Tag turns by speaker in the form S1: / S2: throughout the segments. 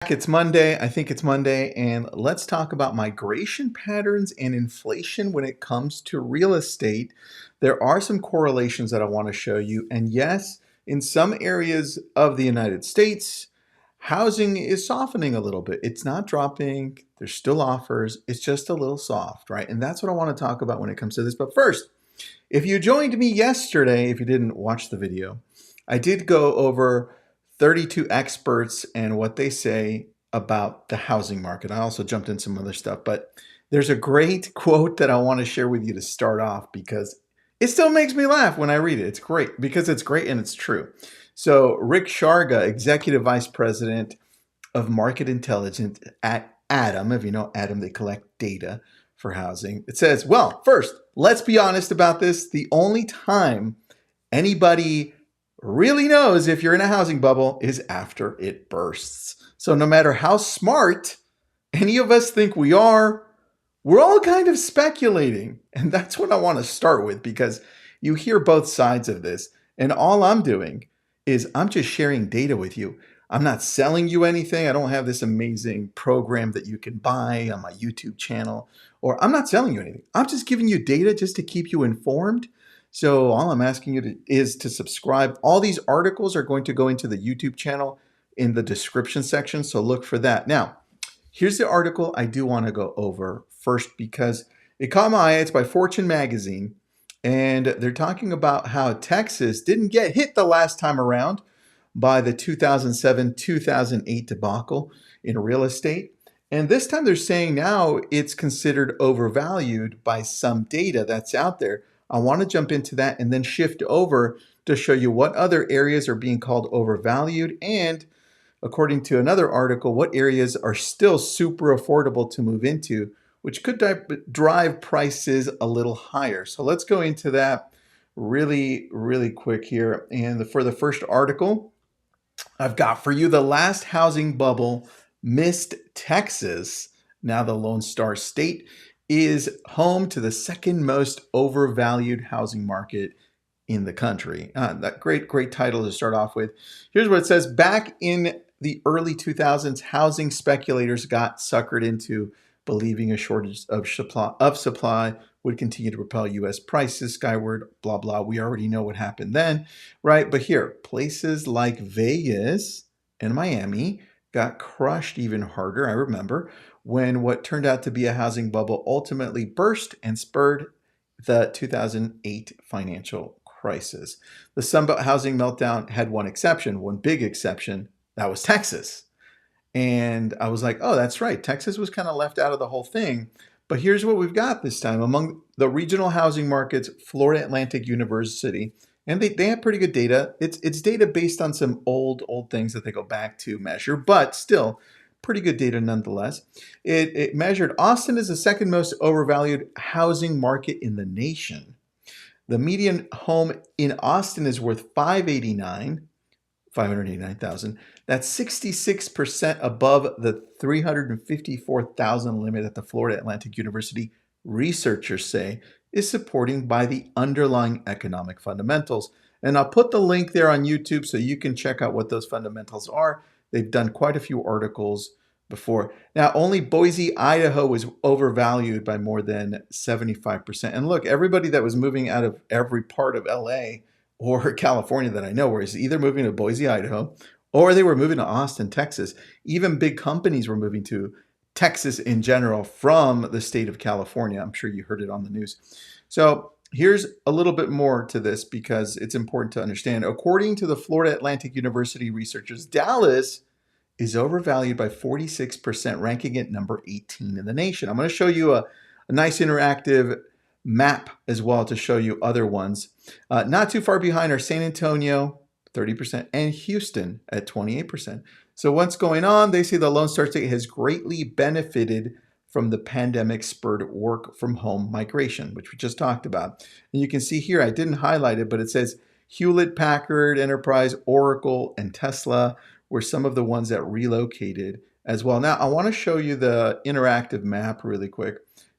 S1: It's Monday. I think it's Monday, and let's talk about migration patterns and inflation when it comes to real estate. There are some correlations that I want to show you. And yes, in some areas of the United States, housing is softening a little bit. It's not dropping, there's still offers, it's just a little soft, right? And that's what I want to talk about when it comes to this. But first, if you joined me yesterday, if you didn't watch the video, I did go over 32 experts and what they say about the housing market. I also jumped in some other stuff, but there's a great quote that I want to share with you to start off because it still makes me laugh when I read it. It's great because it's great and it's true. So, Rick Sharga, Executive Vice President of Market Intelligence at Adam, if you know Adam, they collect data for housing. It says, well, first, let's be honest about this. The only time anybody really knows if you're in a housing bubble is after it bursts. So no matter how smart any of us think we are, we're all kind of speculating. And that's what I want to start with because you hear both sides of this. And all I'm doing is I'm just sharing data with you. I'm not selling you anything. I don't have this amazing program that you can buy on my YouTube channel, or I'm not selling you anything. I'm just giving you data just to keep you informed. So all I'm asking you is to subscribe. All these articles are going to go into the YouTube channel in the description section. So look for that. Now, here's the article I do want to go over first because it caught my eye. It's by Fortune Magazine. And they're talking about how Texas didn't get hit the last time around by the 2007-2008 debacle in real estate. And this time they're saying now it's considered overvalued by some data that's out there. I want to jump into that and then shift over to show you what other areas are being called overvalued and, according to another article, what areas are still super affordable to move into, which could drive prices a little higher. So let's go into that really quick here. And for the first article, I've got for you the last housing bubble missed Texas. Now the Lone Star State is home to the second most overvalued housing market in the country. That great title to start off with. Here's what it says. Back in the early 2000s, housing speculators got suckered into believing a shortage of supply would continue to propel U.S. prices skyward, blah, blah. We already know what happened then, right? But here, places like Vegas and Miami got crushed even harder, I remember, when what turned out to be a housing bubble ultimately burst and spurred the 2008 financial crisis. The Sunbelt housing meltdown had one exception, one big exception. That was Texas. And I was like, oh, that's right. Texas was kind of left out of the whole thing. But here's what we've got this time. Among the regional housing markets, Florida Atlantic University, and they have pretty good data. It's data based on some old things that they go back to measure, but still pretty good data nonetheless. It measured Austin as the second most overvalued housing market in the nation. The median home in Austin is worth 589,000. That's 66% above the 354,000 limit that the Florida Atlantic University researchers say is supporting by the underlying economic fundamentals. And I'll put the link there on YouTube so you can check out what those fundamentals are. They've done quite a few articles before. Now, only Boise, Idaho was overvalued by more than 75%. And look, everybody that was moving out of every part of LA or California that I know was either moving to Boise, Idaho, or they were moving to Austin, Texas. Even big companies were moving to Texas in general from the state of California. I'm sure you heard it on the news. So here's a little bit more to this because it's important to understand. According to the Florida Atlantic University researchers, Dallas is overvalued by 46%, ranking at number 18 in the nation. I'm going to show you a nice interactive map as well to show you other ones. Not too far behind are San Antonio, 30%, and Houston at 28%. So what's going on? They say the Lone Star State has greatly benefited from the pandemic spurred work from home migration, which we just talked about. And you can see here, I didn't highlight it, but it says Hewlett Packard Enterprise, Oracle, and Tesla were some of the ones that relocated as well. Now, I want to show you the interactive map really quick,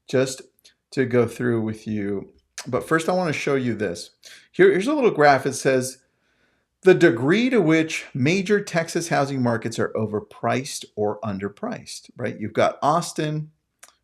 S1: just to go through with you. But first, I want to show you this. Here's a little graph. It says The degree to which major Texas housing markets are overpriced or underpriced, right? You've got Austin,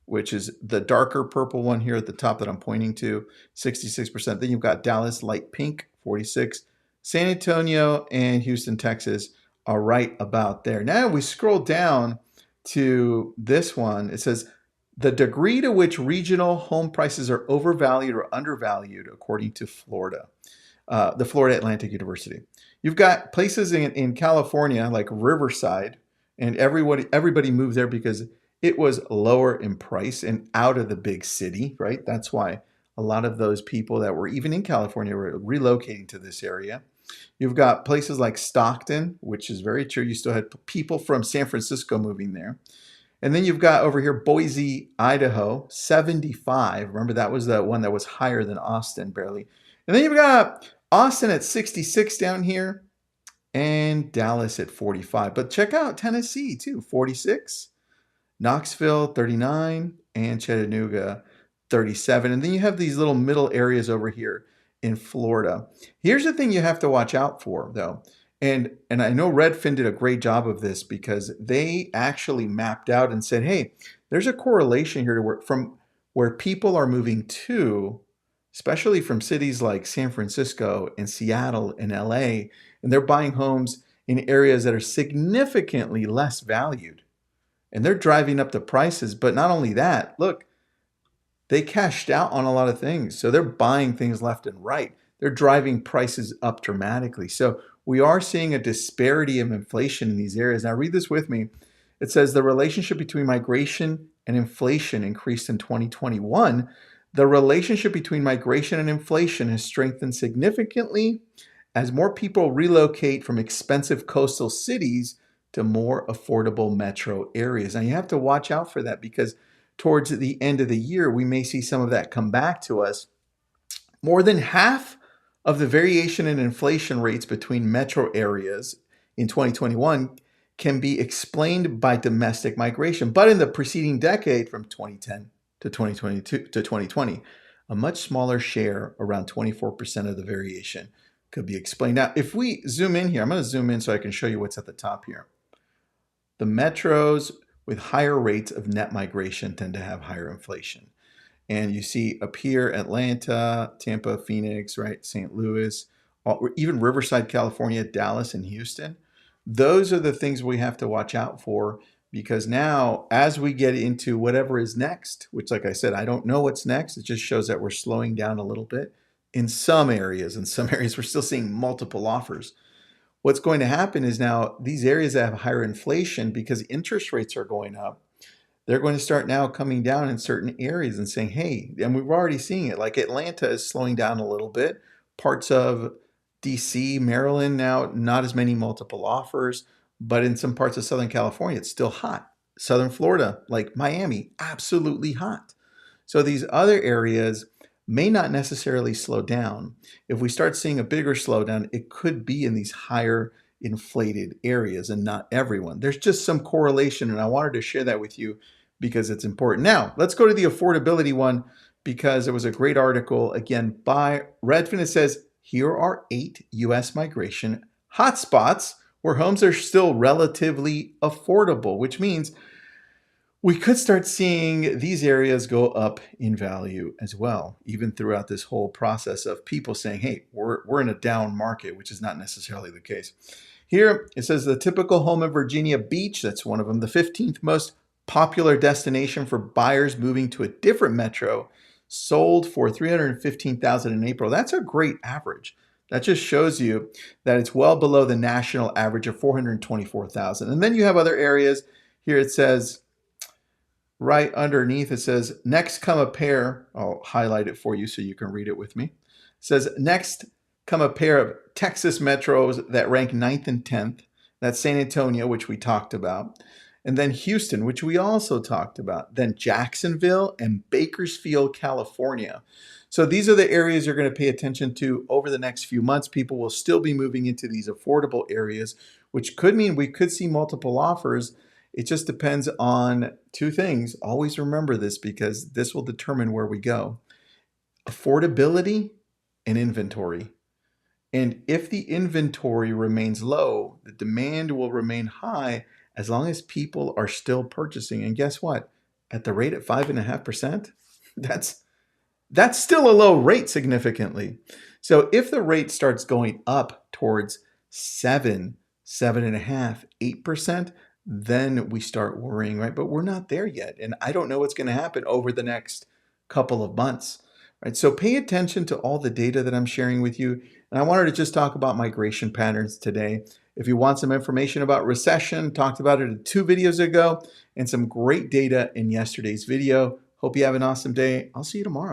S1: which is the darker purple one here at the top that I'm pointing to, 66%. Then you've got Dallas, light pink, 46. San Antonio and Houston, Texas are right about there. Now we scroll down to this one. It says the degree to which regional home prices are overvalued or undervalued according to Florida, the Florida Atlantic University. You've got places in California like Riverside, and everybody moved there because it was lower in price and out of the big city, right? That's why a lot of those people that were even in California were relocating to this area. You've got places like Stockton, which is very true. You still had people from San Francisco moving there. And then you've got over here Boise, Idaho, 75. Remember, that was the one that was higher than Austin, barely. And then you've got Austin at 66 down here and Dallas at 45. But check out Tennessee too, 46. Knoxville, 39, and Chattanooga, 37. And then you have these little middle areas over here in Florida. Here's the thing you have to watch out for, though. And I know Redfin did a great job of this because they actually mapped out and said, hey, there's a correlation here to from where people are moving to, especially from cities like San Francisco and Seattle and LA, and they're buying homes in areas that are significantly less valued. And they're driving up the prices. But not only that, look, they cashed out on a lot of things. So they're buying things left and right. They're driving prices up dramatically. So we are seeing a disparity of inflation in these areas. Now read this with me. It says the relationship between migration and inflation increased in 2021. The relationship between migration and inflation has strengthened significantly as more people relocate from expensive coastal cities to more affordable metro areas. Now you have to watch out for that because towards the end of the year, we may see some of that come back to us. More than half of the variation in inflation rates between metro areas in 2021 can be explained by domestic migration. But in the preceding decade, from 2010 to 2022 to 2020, a much smaller share, around 24% of the variation, could be explained. Now, if we zoom in here, I'm going to zoom in so I can show you what's at the top here. The metros with higher rates of net migration tend to have higher inflation. And you see up here, Atlanta, Tampa, Phoenix, right? St. Louis, even Riverside, California, Dallas, and Houston. Those are the things we have to watch out for because now as we get into whatever is next, which like I said, I don't know what's next. It just shows that we're slowing down a little bit in some areas. In some areas, we're still seeing multiple offers. What's going to happen is now these areas that have higher inflation because interest rates are going up, they're going to start now coming down in certain areas and saying, hey, and we're already seeing it. Like Atlanta is slowing down a little bit. Parts of DC, Maryland now, not as many multiple offers, but in some parts of Southern California, it's still hot. Southern Florida, like Miami, absolutely hot. So these other areas may not necessarily slow down. If we start seeing a bigger slowdown, it could be in these higher inflated areas and not everyone. There's just some correlation, and I wanted to share that with you because it's important. Now, let's go to the affordability one because it was a great article, again, by Redfin. It says, here are 8 U.S. migration hotspots where homes are still relatively affordable, which means we could start seeing these areas go up in value as well, even throughout this whole process of people saying, hey, we're in a down market, which is not necessarily the case. Here, it says the typical home in Virginia Beach, that's one of them, the 15th most popular destination for buyers moving to a different metro, sold for $315,000 in April. That's a great average. That just shows you that it's well below the national average of $424,000. And then you have other areas. Here it says, right underneath, it says, next come a pair. I'll highlight it for you so you can read it with me. It says, next come a pair of Texas metros that rank 9th and 10th. That's San Antonio, which we talked about. And then Houston, which we also talked about. Then Jacksonville and Bakersfield, California. So these are the areas you're going to pay attention to over the next few months. People will still be moving into these affordable areas, which could mean we could see multiple offers. It just depends on 2 things. Always remember this because this will determine where we go. Affordability and inventory. And if the inventory remains low, the demand will remain high as long as people are still purchasing. And guess what? At the rate at 5.5%, that's that's still a low rate significantly. So if the rate starts going up towards 7, 7.5, 8%, then we start worrying, right? But we're not there yet. And I don't know what's going to happen over the next couple of months, right? So pay attention to all the data that I'm sharing with you. And I wanted to just talk about migration patterns today. If you want some information about recession, talked about it 2 videos ago, and some great data in yesterday's video. Hope you have an awesome day. I'll see you tomorrow.